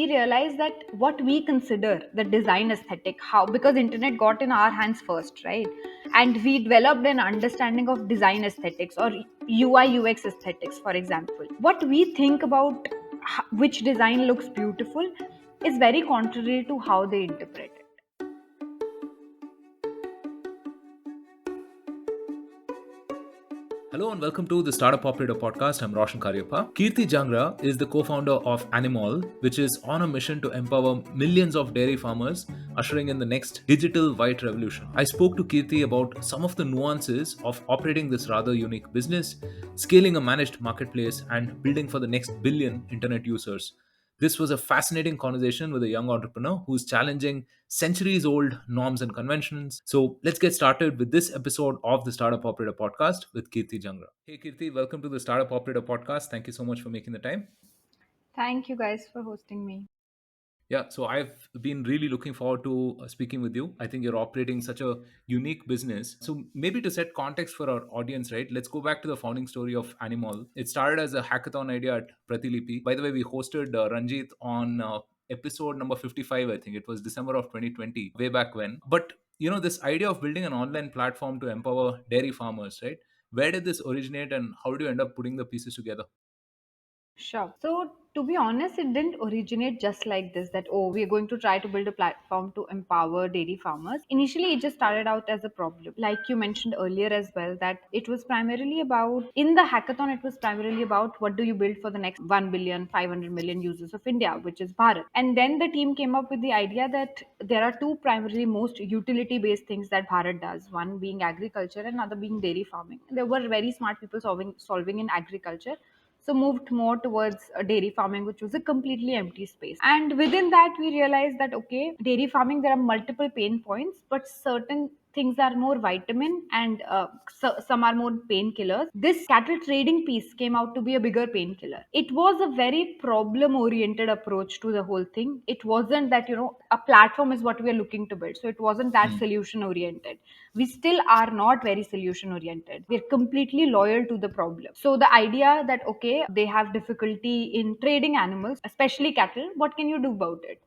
we realized that what we consider the design aesthetic, how, because internet got in our hands first, right? And we developed an understanding of design aesthetics or UI UX aesthetics, for example. What we think about which design looks beautiful is very contrary to how they interpret it. Hello and welcome to the Startup Operator podcast. I'm Roshan Cariappa. Kirti Jangra is the co-founder of Animall, which is on a mission to empower millions of dairy farmers, ushering in the next digital white revolution. I spoke to Kirti about some of the nuances of operating this rather unique business, scaling a managed marketplace, and building for the next billion internet users. This was a fascinating conversation with a young entrepreneur who's challenging centuries old norms and conventions. So let's get started with this episode of the Startup Operator podcast with Kirti Jangra. Hey Kirti, welcome to the Startup Operator podcast. Thank you so much for making the time. Thank you guys for hosting me. Yeah, so I've been really looking forward to speaking with you. I think you're operating such a unique business. So maybe to set context for our audience, right? Let's go back to the founding story of Animal. It started as a hackathon idea at Pratilipi. By the way, we hosted Ranjit on episode number 55. I think it was December of 2020, way back when. But this idea of building an online platform to empower dairy farmers, right? Where did this originate, and how did you end up putting the pieces together? Sure. So, to be honest, it didn't originate just like this that, oh, we're going to try to build a platform to empower dairy farmers. Initially, it just started out as a problem. Like you mentioned earlier as well, that it was primarily about, in the hackathon, it was primarily about what do you build for the next 1 billion, 500 million users of India, which is Bharat. And then the team came up with the idea that there are two primarily most utility based things that Bharat does, one being agriculture and another being dairy farming. There were very smart people solving in agriculture, so moved more towards dairy farming, which was a completely empty space. And within that we realized that, okay, dairy farming, there are multiple pain points, but certain things are more vitamin and some are more painkillers. This cattle trading piece came out to be a bigger painkiller. It was a very problem oriented approach to the whole thing. It wasn't that, a platform is what we are looking to build, so it wasn't that Hmm. solution oriented. We still are not very solution oriented. We're completely loyal to the problem. So the idea that, okay, they have difficulty in trading animals, especially cattle, what can you do about it?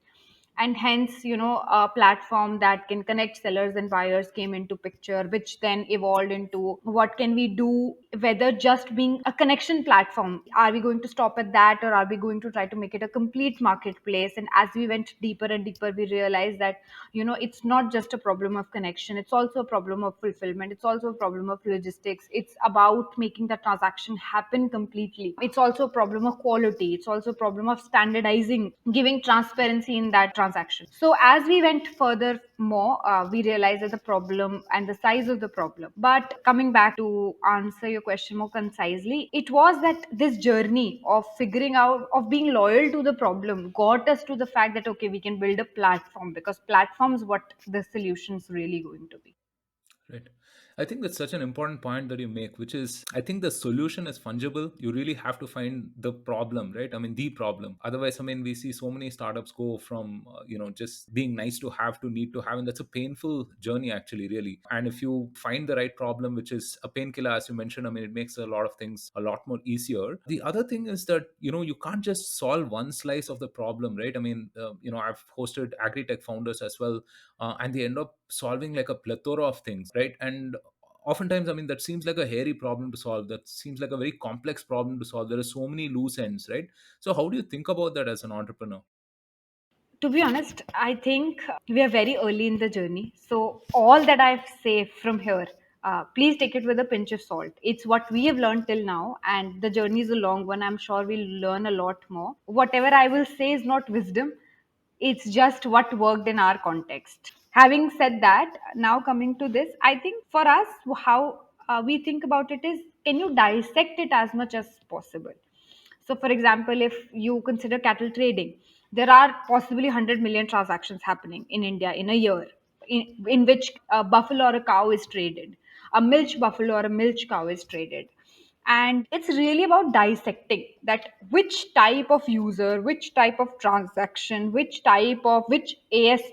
And hence, a platform that can connect sellers and buyers came into picture, which then evolved into what can we do, whether just being a connection platform, are we going to stop at that, or are we going to try to make it a complete marketplace? And as we went deeper and deeper, we realized that, it's not just a problem of connection, it's also a problem of fulfillment, it's also a problem of logistics, it's about making the transaction happen completely, it's also a problem of quality, it's also a problem of standardizing, giving transparency in that transaction. So as we went further more, we realized that the problem and the size of the problem. But coming back to answer your question more concisely, it was that this journey of figuring out, of being loyal to the problem, got us to the fact that, okay, we can build a platform, because platforms what the solutions really going to be. Right. I think that's such an important point that you make, which is I think the solution is fungible. You really have to find the problem, right? I mean, the problem. Otherwise, I mean, we see so many startups go from, just being nice to have to need to have. And that's a painful journey, actually, really. And if you find the right problem, which is a painkiller, as you mentioned, I mean, it makes a lot of things a lot more easier. The other thing is that, you can't just solve one slice of the problem, right? I mean, I've hosted agri-tech founders as well, and they end up solving like a plethora of things, right? And oftentimes, I mean, that seems like a hairy problem to solve, that seems like a very complex problem to solve. There are so many loose ends, right? So how do you think about that as an entrepreneur? To be honest, I think we are very early in the journey. So, all that I say from here, please take it with a pinch of salt. It's what we have learned till now, and the journey is a long one. I'm sure we'll learn a lot more. Whatever I will say is not wisdom, it's just what worked in our context. Having said that, now coming to this, I think for us, how we think about it is, can you dissect it as much as possible? So, for example, if you consider cattle trading, there are possibly 100 million transactions happening in India in a year, in which a buffalo or a cow is traded, a milch buffalo or a milch cow is traded. And it's really about dissecting that, which type of user, which type of transaction, which ASP,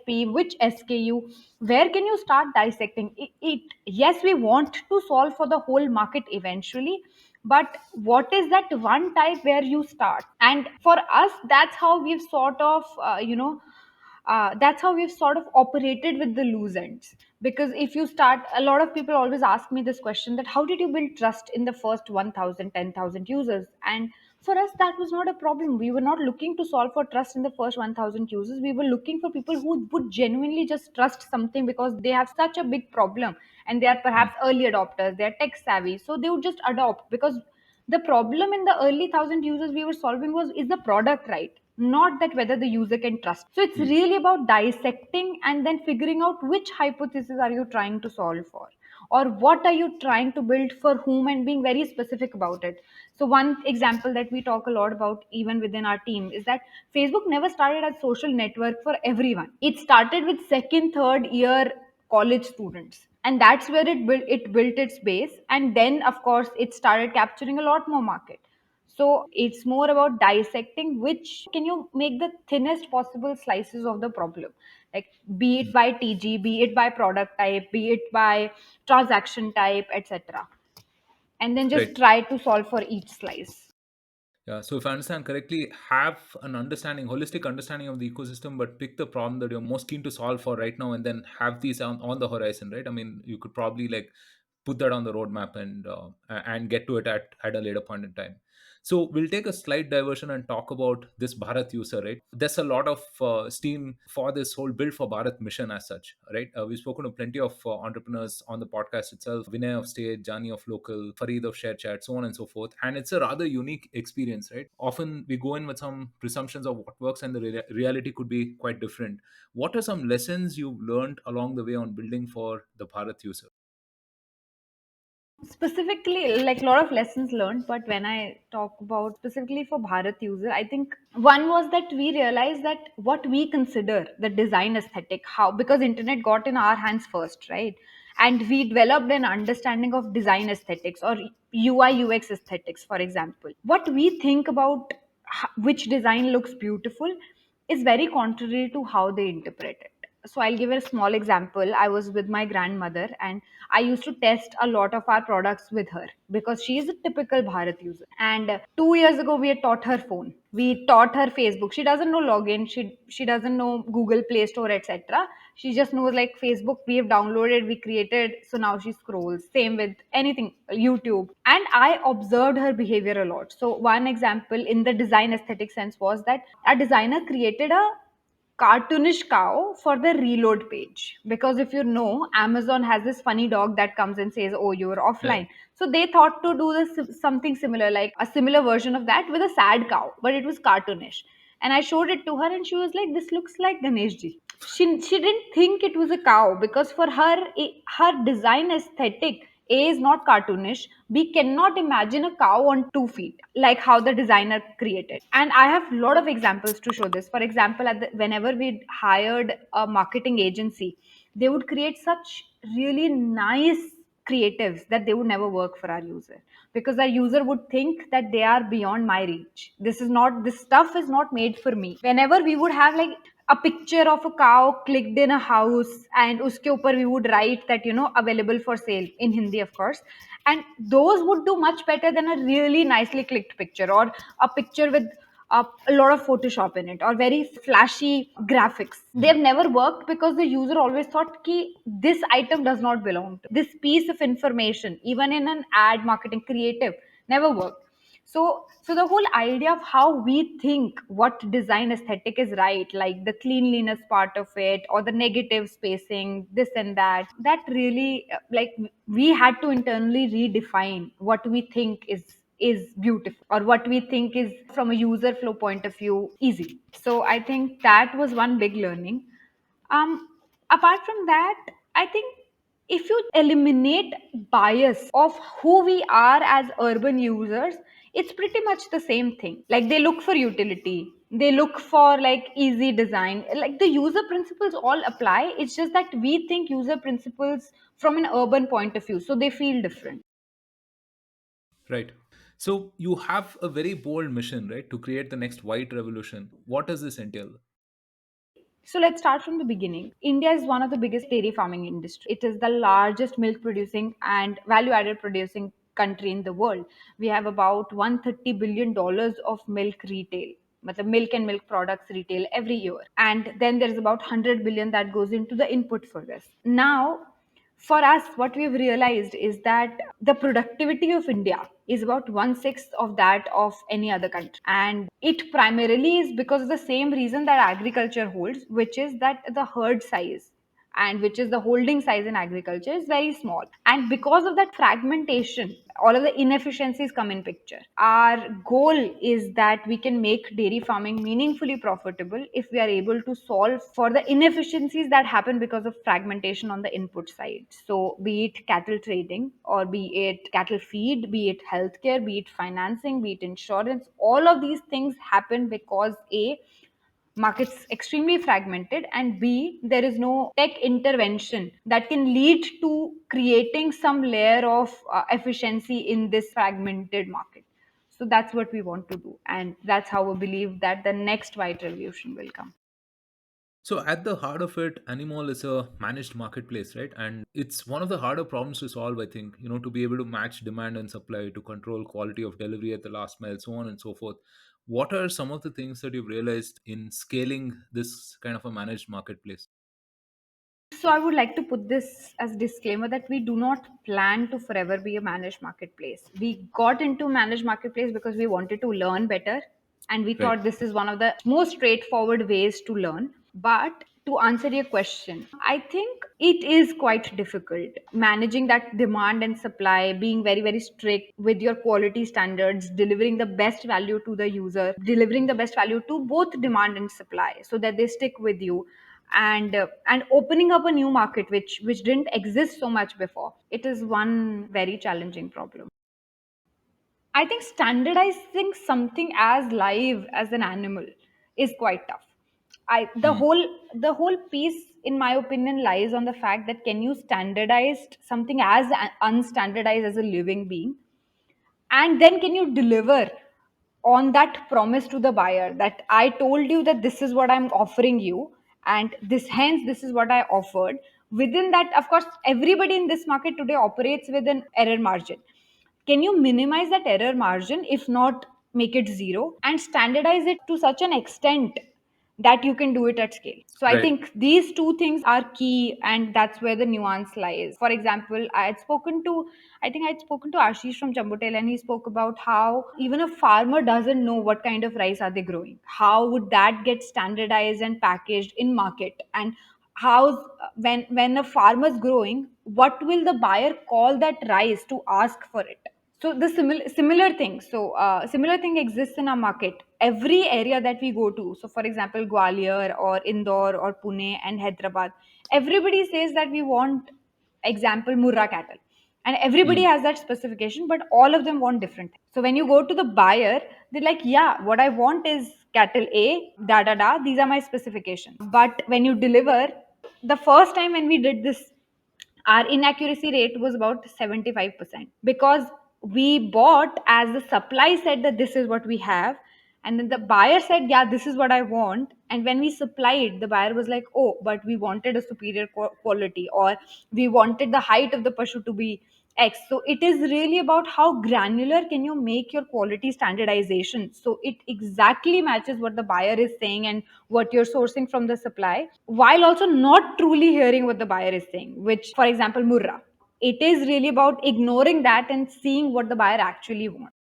which SKU, where can you start dissecting it? Yes, we want to solve for the whole market eventually, but what is that one type where you start? And for us, that's how we've sort of that's how we've sort of operated with the loose ends. Because if you start, a lot of people always ask me this question, that how did you build trust in the first 1000, 10,000 users? And for us, that was not a problem. We were not looking to solve for trust in the first 1000 users. We were looking for people who would genuinely just trust something because they have such a big problem, and they are Mm, perhaps early adopters, they are tech savvy, so they would just adopt. Because the problem in the early 1000 users we were solving was, is the product right, not that whether the user can trust. So it's mm, really about dissecting and then figuring out which hypothesis are you trying to solve for, or what are you trying to build for whom, and being very specific about it. So one example that we talk a lot about even within our team is that Facebook never started as social network for everyone. It started with second, third year college students, and that's where it built its base, and then of course it started capturing a lot more market. So it's more about dissecting which can you make the thinnest possible slices of the problem, like be it mm. by TG, be it by product type, be it by transaction type, etc., and then just Right. try to solve for each slice. Yeah. So if I understand correctly, have an understanding, holistic understanding of the ecosystem, but pick the problem that you're most keen to solve for right now, and then have these on the horizon, right? I mean, you could probably like put that on the roadmap and get to it at a later point in time. So we'll take a slight diversion and talk about this Bharat user, right? There's a lot of steam for this whole build for Bharat mission as such, right? We've spoken to plenty of entrepreneurs on the podcast itself: Vinay of Stage, Jani of Local, Fareed of Share Chat, so on and so forth. And it's a rather unique experience, right? Often we go in with some presumptions of what works, and the reality could be quite different. What are some lessons you've learned along the way on building for the Bharat user? Specifically, like a lot of lessons learned, but when I talk about specifically for Bharat user, I think one was that we realized that what we consider the design aesthetic, how, because internet got in our hands first, right? And we developed an understanding of design aesthetics or UI UX aesthetics. For example, what we think about which design looks beautiful is very contrary to how they interpret it. So I'll give a small example. I was with my grandmother, and I used to test a lot of our products with her because she is a typical Bharat user. And 2 years ago, we had taught her phone. We taught her Facebook. She doesn't know login. She doesn't know Google Play Store, etc. She just knows like Facebook. We have downloaded. We created. So now she scrolls. Same with anything, YouTube. And I observed her behavior a lot. So one example in the design aesthetic sense was that a designer created a cartoonish cow for the reload page, because if you know, Amazon has this funny dog that comes and says, oh, you're Yeah. offline. So they thought to do this something similar, like a similar version of that with a sad cow, but it was cartoonish. And I showed it to her, and she was like, this looks like Ganeshji. She didn't think it was a cow, because for her, her design aesthetic, A is not cartoonish, B cannot imagine a cow on 2 feet like how the designer created. And I have a lot of examples to show this. For example, whenever we hired a marketing agency, they would create such really nice creatives that they would never work for our user, because our user would think that they are beyond my reach. This stuff is not made for me. Whenever we would have like a picture of a cow clicked in a house, and uske upar we would write that, available for sale in Hindi, of course. And those would do much better than a really nicely clicked picture, or a picture with a lot of Photoshop in it, or very flashy graphics. They've Mm. never worked because the user always thought ki this item does not belong to this piece of information, even in an ad marketing creative, never worked. So the whole idea of how we think what design aesthetic is right, like the cleanliness part of it, or the negative spacing, this and that really like we had to internally redefine what we think is beautiful, or what we think is from a user flow point of view easy. So I think that was one big learning. Apart from that, I think if you eliminate bias of who we are as urban users, it's pretty much the same thing. Like they look for utility, they look for like easy design, like the user principles all apply. It's just that we think user principles from an urban point of view, so they feel different. Right. So you have a very bold mission, right, to create the next white revolution. What does this entail? So let's start from the beginning. India is one of the biggest dairy farming industry. It is the largest milk producing and value added producing country in the world. We have about $130 billion of milk retail, matlab milk and milk products retail every year. And then there's about 100 billion that goes into the input for this. Now, for us, what we've realized is that the productivity of India is about one sixth of that of any other country. And it primarily is because of the same reason that agriculture holds, which is that the herd size and which is the holding size in agriculture is very small. And because of that fragmentation, all of the inefficiencies come in picture. Our goal is that we can make dairy farming meaningfully profitable if we are able to solve for the inefficiencies that happen because of fragmentation on the input side. So be it cattle trading, or be it cattle feed, be it healthcare, be it financing, be it insurance, all of these things happen because a markets extremely fragmented, and b there is no tech intervention that can lead to creating some layer of efficiency in this fragmented market. So that's what we want to do, and that's how we believe that the next white revolution will come. So at the heart of it, Animal is a managed marketplace, right? And it's one of the harder problems to solve, I think, to be able to match demand and supply, to control quality of delivery at the last mile, so on and so forth. What are some of the things that you've realized in scaling this kind of a managed marketplace? So I would like to put this as disclaimer that we do not plan to forever be a managed marketplace. We got into managed marketplace because we wanted to learn better, and we Right. thought this is one of the most straightforward ways to learn. But to answer your question, I think it is quite difficult managing that demand and supply, being very, very strict with your quality standards, delivering the best value to the user, delivering the best value to both demand and supply so that they stick with you, and opening up a new market which didn't exist so much before. It is one very challenging problem. I think standardizing something as live as an animal is quite tough. I Hmm. the whole piece, in my opinion, lies on the fact that can you standardize something as unstandardized as a living being, and then can you deliver on that promise to the buyer that I told you that this is what I'm offering you, and this is what I offered. Within that, of course, everybody in this market today operates with an error margin. Can you minimize that error margin, if not make it zero, and standardize it to such an extent that you can do it at scale? So I Right. think these two things are key, and that's where the nuance lies. For example, I think I had spoken to Ashish from Jambutel, and he spoke about how even a farmer doesn't know what kind of rice are they growing. How would that get standardized and packaged in market? And how, when a farmer's growing, what will the buyer call that rice to ask for it? So the similar thing. So similar thing exists in our market. Every area that we go to. So for example, Gwalior or Indore or Pune and Hyderabad, everybody says that we want, example, Murrah cattle, and everybody Hmm. has that specification, but all of them want different things. So when you go to the buyer, they're like, yeah, what I want is cattle A, da da da. These are my specifications. But when you deliver, the first time when we did this, our inaccuracy rate was about 75% because we bought as the supply said that this is what we have, and then the buyer said, yeah, this is what I want. And when we supplied, the buyer was like, oh, but we wanted a superior quality, or we wanted the height of the pashu to be X. So it is really about how granular can you make your quality standardization so it exactly matches what the buyer is saying and what you're sourcing from the supply, while also not truly hearing what the buyer is saying, which, for example, Murrah. It is really about ignoring that and seeing what the buyer actually wants.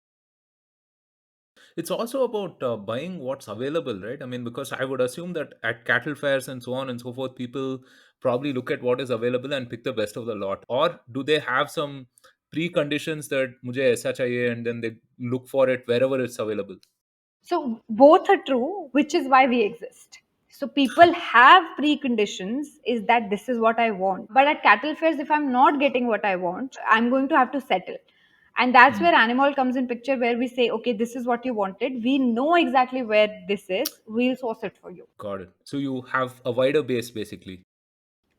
It's also about buying what's available, right? I mean, because I would assume that at cattle fairs and so on and so forth, people probably look at what is available and pick the best of the lot. Or do they have some preconditions that mujhe aisa chahiye, and then they look for it wherever it's available? So both are true, which is why we exist. So people have preconditions, is that this is what I want. But at cattle fairs, if I'm not getting what I want, I'm going to have to settle. And that's Hmm. where Animal comes in picture, where we say, okay, this is what you wanted. We know exactly where this is. We'll source it for you. Got it. So you have a wider base basically.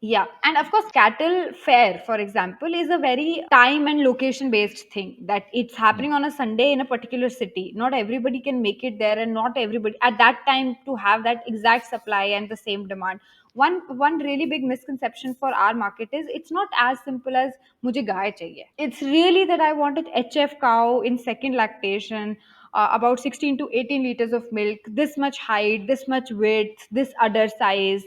Yeah, and of course, cattle fair, for example, is a very time and location based thing that it's Mm. happening on a Sunday in a particular city. Not everybody can make it there, and not everybody at that time to have that exact supply and the same demand. One really big misconception for our market is it's not as simple as मुझे गाय चाहिए. It's really that I want an HF cow in second lactation, about 16 to 18 liters of milk, this much height, this much width, this udder size,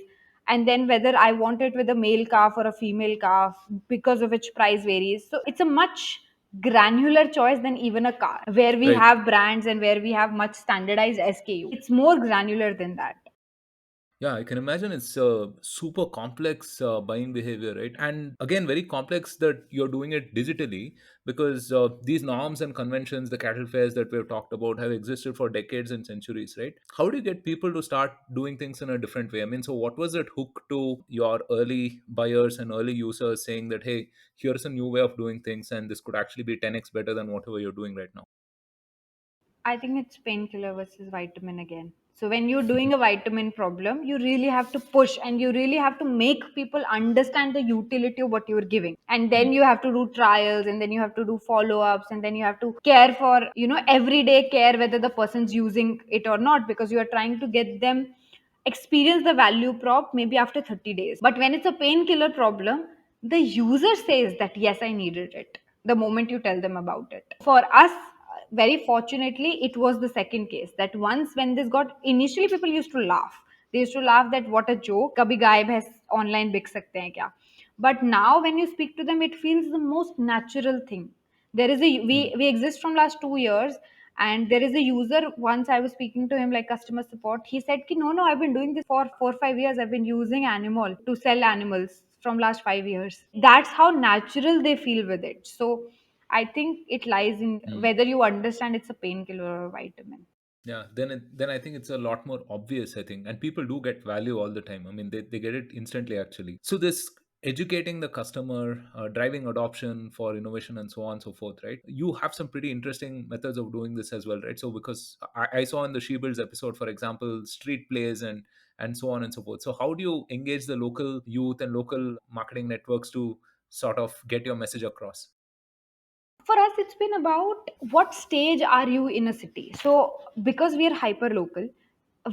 and then whether I want it with a male calf or a female calf, because of which price varies. So it's a much granular choice than even a car, where we Right. have brands and where we have much standardized SKU. It's more granular than that. Yeah, I can imagine it's a super complex buying behavior, right? And again, very complex that you're doing it digitally because these norms and conventions, the cattle fairs that we've talked about, have existed for decades and centuries, right? How do you get people to start doing things in a different way? I mean, so what was that hook to your early buyers and early users saying that, hey, here's a new way of doing things and this could actually be 10x better than whatever you're doing right now? I think it's painkiller versus vitamin again. So when you're doing a vitamin problem, you really have to push and you really have to make people understand the utility of what you're giving. And then Mm, you have to do trials, and then you have to do follow-ups, and then you have to care for, everyday care whether the person's using it or not, because you are trying to get them experience the value prop maybe after 30 days. But when it's a painkiller problem, the user says that yes, I needed it the moment you tell them about it. For us, very fortunately, it was the second case, that once when this got, initially people used to laugh. They used to laugh that what a joke, kabhi गाय भैंस online बिक सकते हैं क्या. But now when you speak to them, it feels the most natural thing. There is a mm, we exist from last 2 years, and there is a user. Once I was speaking to him like customer support, he said ki, no, I've been doing this for 4 5 years. I've been using Animal to sell animals from last 5 years. That's how natural they feel with it. So I think it lies in mm. whether you understand it's a painkiller or a vitamin. Yeah, then I think it's a lot more obvious, I think. And people do get value all the time. I mean, they get it instantly, actually. So this educating the customer, driving adoption for innovation and so on and so forth, right? You have some pretty interesting methods of doing this as well, right? So because I saw in the She Builds episode, for example, street plays and so on and so forth. So how do you engage the local youth and local marketing networks to sort of get your message across? For us, it's been about what stage are you in a city. So because we are hyper local,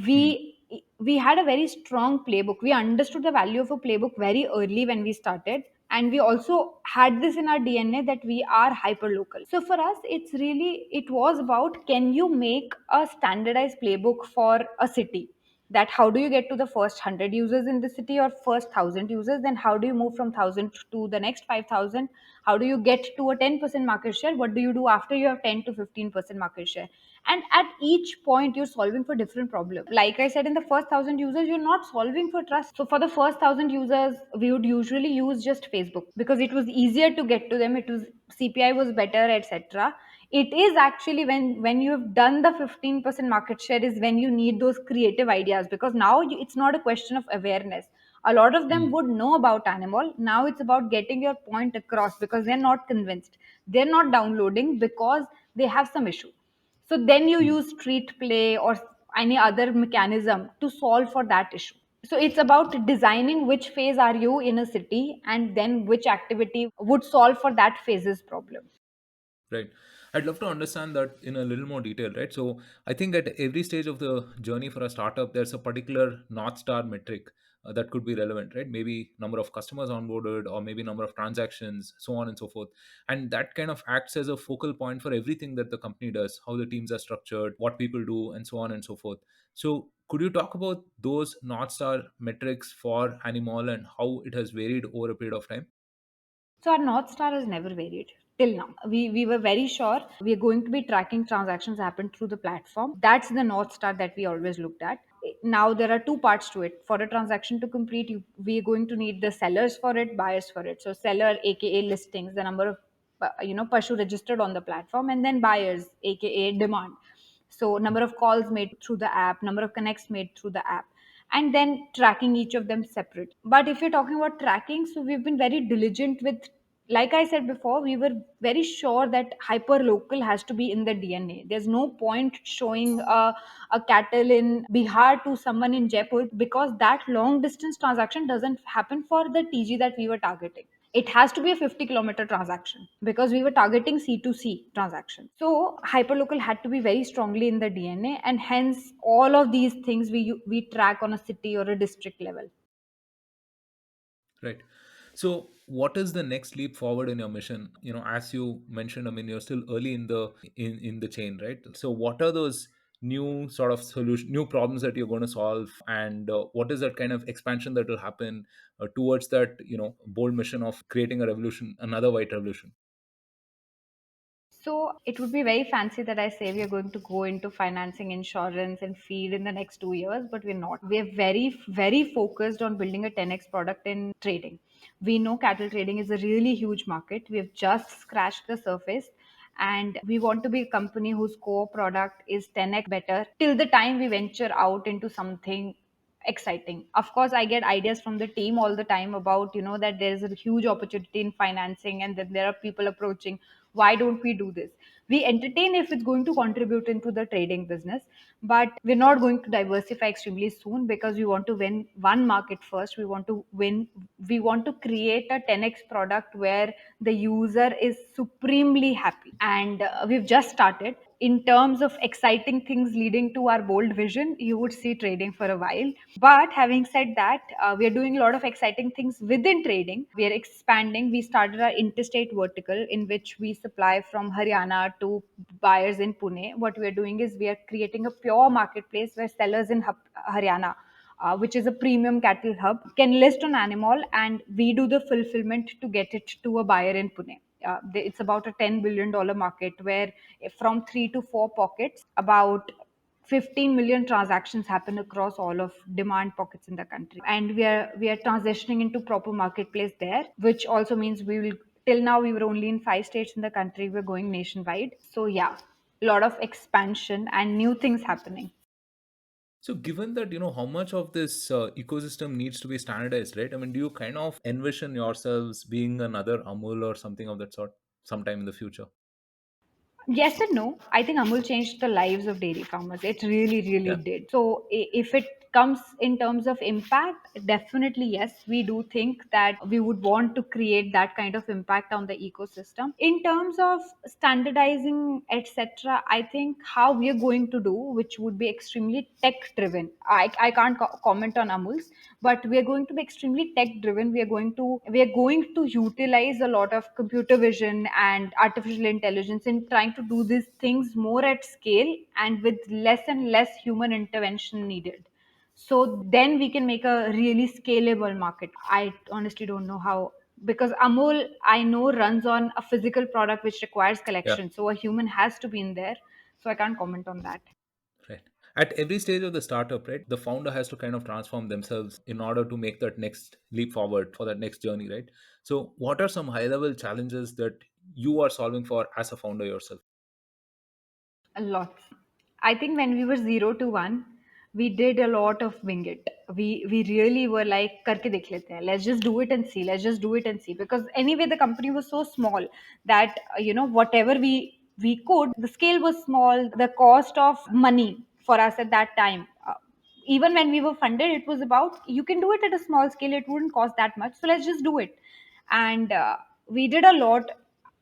we Mm, we had a very strong playbook. We understood the value of a playbook very early when we started, and we also had this in our DNA that we are hyper local. So for us, it was about, can you make a standardized playbook for a city, that how do you get to the first 100 users in the city or first 1,000 users, then how do you move from 1,000 to the next 5,000, how do you get to a 10% market share, what do you do after you have 10 to 15% market share. And at each point you're solving for different problems. Like I said, in the first 1,000 users you're not solving for trust. So for the first 1,000 users we would usually use just Facebook, because it was easier to get to them, it was CPI was better, etc. It is actually when you have done the 15% market share is when you need those creative ideas, because now it's not a question of awareness. A lot of them mm, would know about Animal. Now it's about getting your point across, because they're not convinced, they're not downloading because they have some issue. So then you mm. use street play or any other mechanism to solve for that issue. So it's about designing which phase are you in a city, and then which activity would solve for that phase's problem. Right. I'd love to understand that in a little more detail, right? So I think at every stage of the journey for a startup, there's a particular North Star metric that could be relevant, right? Maybe number of customers onboarded, or maybe number of transactions, so on and so forth. And that kind of acts as a focal point for everything that the company does, how the teams are structured, what people do, and so on and so forth. So could you talk about those North Star metrics for Animal and how it has varied over a period of time? So our North Star has never varied till now. We were very sure we are going to be tracking transactions happen through the platform. That's the North Star that we always looked at. Now there are two parts to it. For a transaction to complete, we are going to need the sellers for it, buyers for it. So seller, aka listings, the number of pashu registered on the platform, and then buyers, aka demand. So number of calls made through the app, number of connects made through the app, and then tracking each of them separate. But if you're talking about tracking, so we've been very diligent with Like I said before, we were very sure that hyper local has to be in the DNA. There's no point showing a cattle in Bihar to someone in Jaipur, because that long distance transaction doesn't happen for the TG that we were targeting. It has to be a 50-kilometer transaction because we were targeting C2C transaction. So hyperlocal had to be very strongly in the DNA, and hence all of these things we track on a city or a district level. Right. So, what is the next leap forward in your mission? As you mentioned, I mean, you're still early in the chain, right? So, what are those new sort of solution, new problems that you're going to solve, and what is that kind of expansion that will happen towards that bold mission of creating a revolution, another white revolution? So it would be very fancy that I say we are going to go into financing, insurance, and feed in the next 2 years, but we're not. We're very, very focused on building a 10x product in trading. We know cattle trading is a really huge market. We have just scratched the surface, and we want to be a company whose core product is 10x better till the time we venture out into something exciting. Of course, I get ideas from the team all the time about, that there's a huge opportunity in financing, and then there are people approaching, why don't we do this? We entertain if it's going to contribute into the trading business, but we're not going to diversify extremely soon because we want to win one market first. We want to create a 10x product where the user is supremely happy, and we've just started. In terms of exciting things leading to our bold vision, you would see trading for a while. But having said that, we are doing a lot of exciting things within trading. We are expanding. We started our interstate vertical in which we supply from Haryana to buyers in Pune. What we are doing is we are creating a pure marketplace where sellers in Haryana, which is a premium cattle hub, can list on Animall, and we do the fulfillment to get it to a buyer in Pune. It's about a $10 billion market where from 3 to 4 pockets, about 15 million transactions happen across all of demand pockets in the country, and we are transitioning into proper marketplace there, which also means we will. Till now, we were only in 5 states in the country. We're going nationwide. So yeah, a lot of expansion and new things happening. So, given that how much of this ecosystem needs to be standardized, right? I mean, do you kind of envision yourselves being another Amul or something of that sort sometime in the future? Yes and no. I think Amul changed the lives of dairy farmers. It really, really Yeah. did. So, if it comes in terms of impact, definitely yes. We do think that we would want to create that kind of impact on the ecosystem. In terms of standardizing, etc., I think how we are going to do, which would be extremely tech driven. I can't comment on Amul's, but we are going to be extremely tech driven. We are going to utilize a lot of computer vision and artificial intelligence in trying to do these things more at scale and with less and less human intervention needed, so then we can make a really scalable market. I honestly don't know how, because Amul, I know, runs on a physical product which requires Yeah. collection, so a human has to be in there, so I can't comment on that. Right. At every stage of the startup, right, the founder has to kind of transform themselves in order to make that next leap forward for that next journey, right? So, what are some high level challenges that you are solving for as a founder yourself? A lot. I think when we were 0 to 1, we did a lot of wing it. We really were like, करके देख लेते हैं. Let's just do it and see. Let's just do it and see. Because anyway, the company was so small that whatever we could, the scale was small. The cost of money for us at that time, even when we were funded, it was about, you can do it at a small scale. It wouldn't cost that much, so let's just do it. And we did a lot.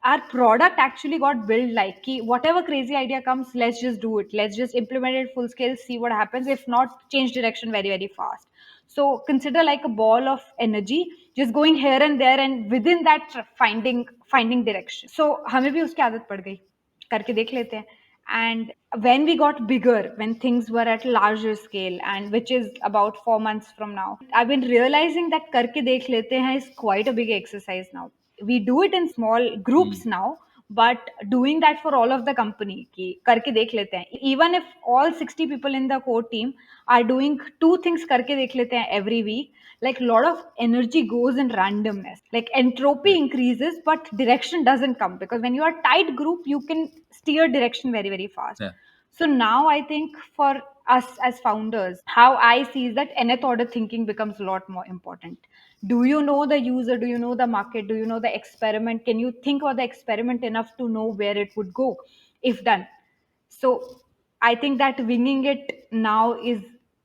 Our product actually got built like ki, whatever crazy idea comes, let's just do it, let's just implement it full scale, see what happens. If not, change direction very, very fast. So consider like a ball of energy just going here and there, and within that finding direction. So हमें भी उसकी आदत पड़ गई, करके देख लेते हैं. And when we got bigger, when things were at larger scale, and which is about 4 months from now, I've been realizing that करके देख लेते हैं is quite a big exercise now. We do it in small Hmm. groups now, but doing that for all of the company कि करके देख लेते हैं, even if all 60 people in the core team are doing two things करके देख लेते हैं every week, like a lot of energy goes in randomness, like entropy Right. increases but direction doesn't come, because when you are tight group you can steer direction very, very fast. Yeah. So now I think for us as founders, how I see is that nth order thinking becomes a lot more important. Do you know the user? Do you know the market? Do you know the experiment? Can you think about the experiment enough to know where it would go if done? So I think that winging it now is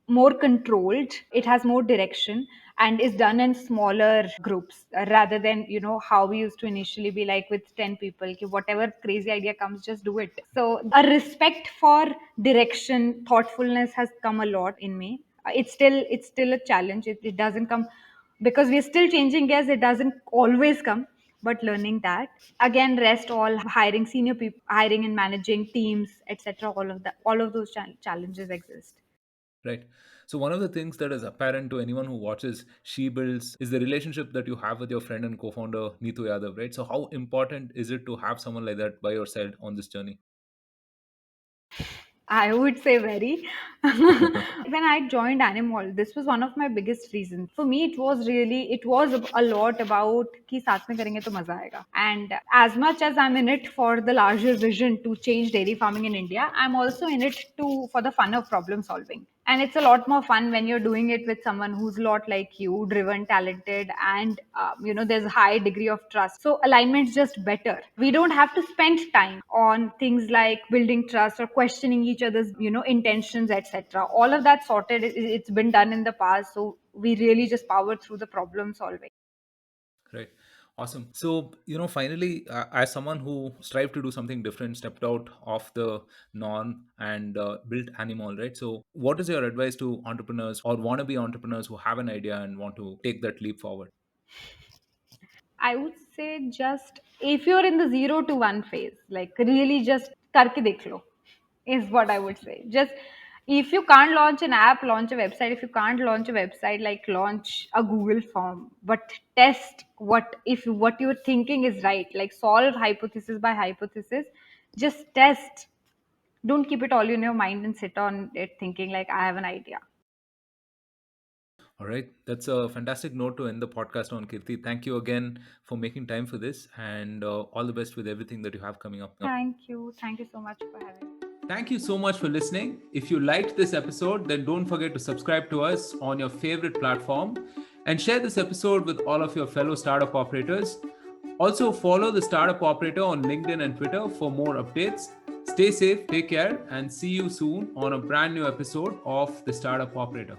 more controlled, it has more direction, and is done in smaller groups rather than, how we used to initially be like with 10 people, ki whatever crazy idea comes, just do it. So a respect for direction, thoughtfulness has come a lot in me. It's still a challenge. It doesn't come because we're still changing gears. It doesn't always come, but learning that again, rest all hiring senior people, hiring and managing teams, etc. All of those challenges exist. Right. So one of the things that is apparent to anyone who watches She Builds is the relationship that you have with your friend and co-founder Neetu Yadav, right? So how important is it to have someone like that by your side on this journey? I would say very. When I joined Animal, this was one of my biggest reasons. For me, it was a lot about कि साथ में करेंगे तो मजा आएगा. And as much as I'm in it for the larger vision to change dairy farming in India, I'm also in it for the fun of problem solving. And it's a lot more fun when you're doing it with someone who's a lot like you, driven, talented, and there's a high degree of trust. So alignment's just better. We don't have to spend time on things like building trust or questioning each other's intentions, etc. All of that sorted. It's been done in the past, so we really just power through the problem solving. Right. Awesome. So, finally, as someone who strived to do something different, stepped out of the norm and built Animal, right? So, what is your advice to entrepreneurs or wannabe entrepreneurs who have an idea and want to take that leap forward? I would say just if you're in the 0 to 1 phase, like really just karke dekh lo, is what I would say. Just if you can't launch an app, launch a website. If you can't launch a website, like launch a Google form, but test what you're thinking is right. Like solve hypothesis by hypothesis. Just test. Don't keep it all in your mind and sit on it thinking like I have an idea. All right. That's a fantastic note to end the podcast on, Kirti. Thank you again for making time for this and all the best with everything that you have coming up. Thank you. Thank you so much for having me. Thank you so much for listening. If you liked this episode, then don't forget to subscribe to us on your favorite platform and share this episode with all of your fellow startup operators. Also, follow the Startup Operator on LinkedIn and Twitter for more updates. Stay safe, take care, and see you soon on a brand new episode of the Startup Operator.